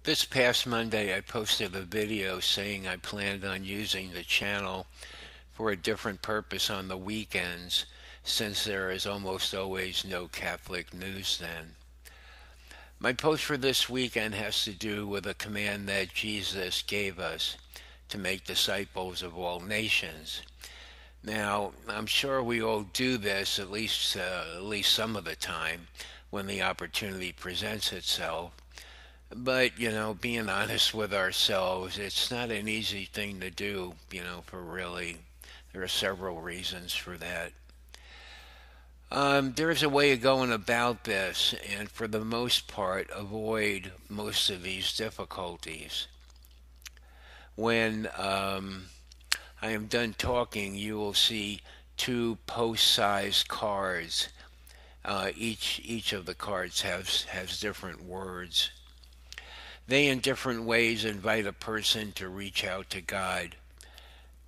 This past Monday, I posted a video saying I planned on using the channel for a different purpose on the weekends, since there is almost always no Catholic news then. My post for this weekend has to do with a command that Jesus gave us to make disciples of all nations. Now, I'm sure we all do this at least some of the time when the opportunity presents itself. But, being honest with ourselves, it's not an easy thing to do, for really. There are several reasons for that. There's a way of going about this, and for the most part, avoid most of these difficulties. When I am done talking, you will see two post-sized cards. Each of the cards has different words. They, in different ways, invite a person to reach out to God.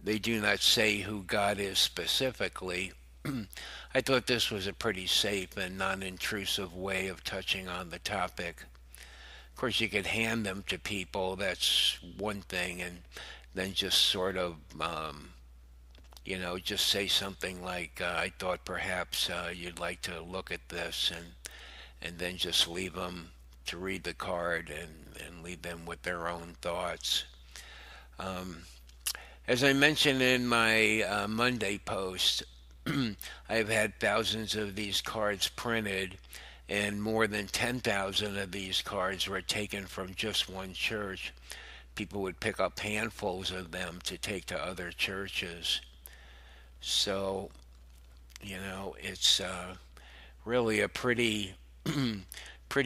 They do not say who God is specifically. I thought this was a pretty safe and non-intrusive way of touching on the topic. Of course, you could hand them to people, that's one thing, and then just sort of, just say something like, I thought perhaps you'd like to look at this, and then just leave them to read the card and leave them with their own thoughts. Um, as I mentioned in my Monday post, I've had thousands of these cards printed, and more than 10,000 of these cards were taken from just one church. People would pick up handfuls of them to take to other churches. So, it's really a pretty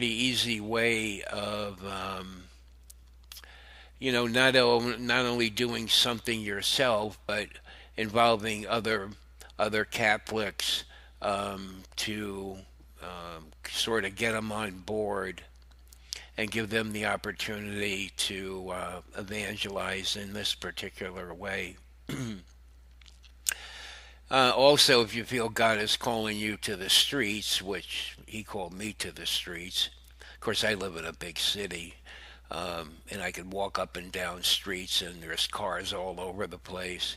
easy way of not only doing something yourself, but involving other Catholics to sort of get them on board and give them the opportunity to evangelize in this particular way. Also, if you feel God is calling you to the streets, which He called me to the streets, of course, I live in a big city, and I could walk up and down streets, and there's cars all over the place.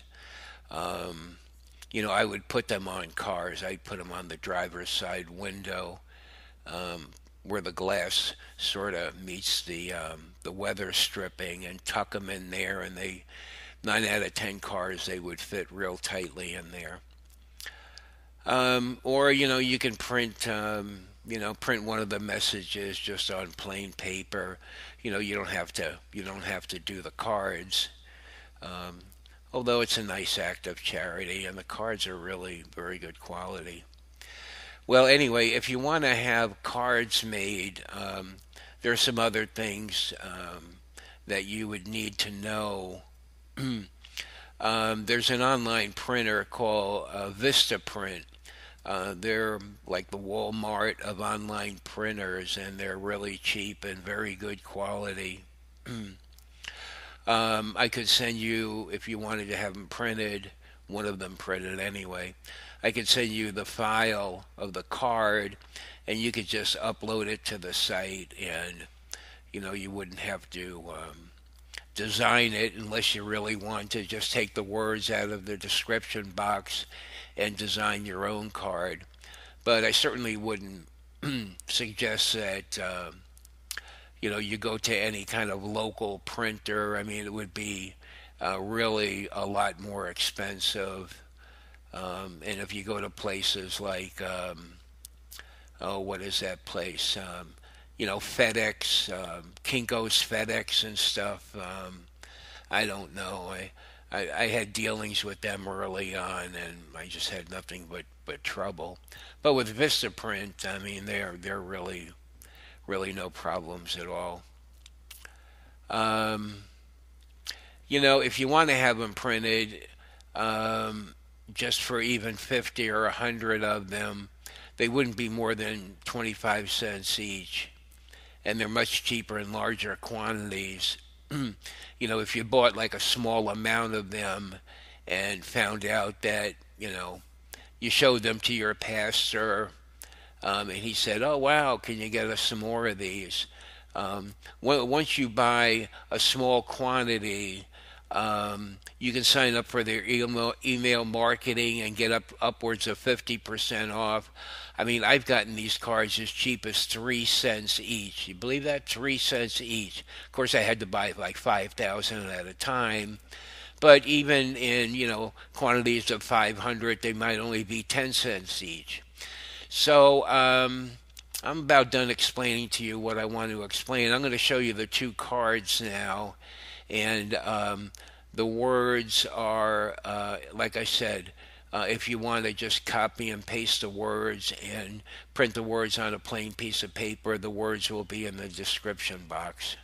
Um, I would put them on cars. I'd put them on the driver's side window, um, where the glass sort of meets the weather stripping, and tuck them in there, and 9 out of 10 cars, they would fit real tightly in there. Or you can print one of the messages just on plain paper. You don't have to do the cards. Um, Although it's a nice act of charity, and the cards are really very good quality. Well, anyway, if you want to have cards made, there are some other things that you would need to know. There's an online printer called Vistaprint. They're like the Walmart of online printers, and they're really cheap and very good quality. I could send you, if you wanted to have them printed, one of them printed anyway. I could send you the file of the card, and you could just upload it to the site, and you wouldn't have to design it unless you really want to just take the words out of the description box and design your own card. But I certainly wouldn't suggest that you go to any kind of local printer. I mean, it would be really a lot more expensive. And if you go to places like, oh, what is that place? FedEx, Kinko's FedEx and stuff. I don't know. I had dealings with them early on, and I just had nothing but trouble. But with Vistaprint, I mean, they're really no problems at all. Um, if you want to have them printed, um, just for even 50 or 100 of them, they wouldn't be more than 25 cents each, and they're much cheaper in larger quantities. If you bought like a small amount of them and found out that, you showed them to your pastor, and he said, "Oh, wow, can you get us some more of these?" Once you buy a small quantity, you can sign up for their email marketing and get upwards of 50% off. I mean, I've gotten these cards as cheap as 3 cents each. You believe that? 3 cents each. Of course, I had to buy like 5,000 at a time. But even in, quantities of 500, they might only be 10 cents each. So I'm about done explaining to you what I want to explain. I'm going to show you the two cards now. And the words are, like I said, if you want to just copy and paste the words and print the words on a plain piece of paper, the words will be in the description box.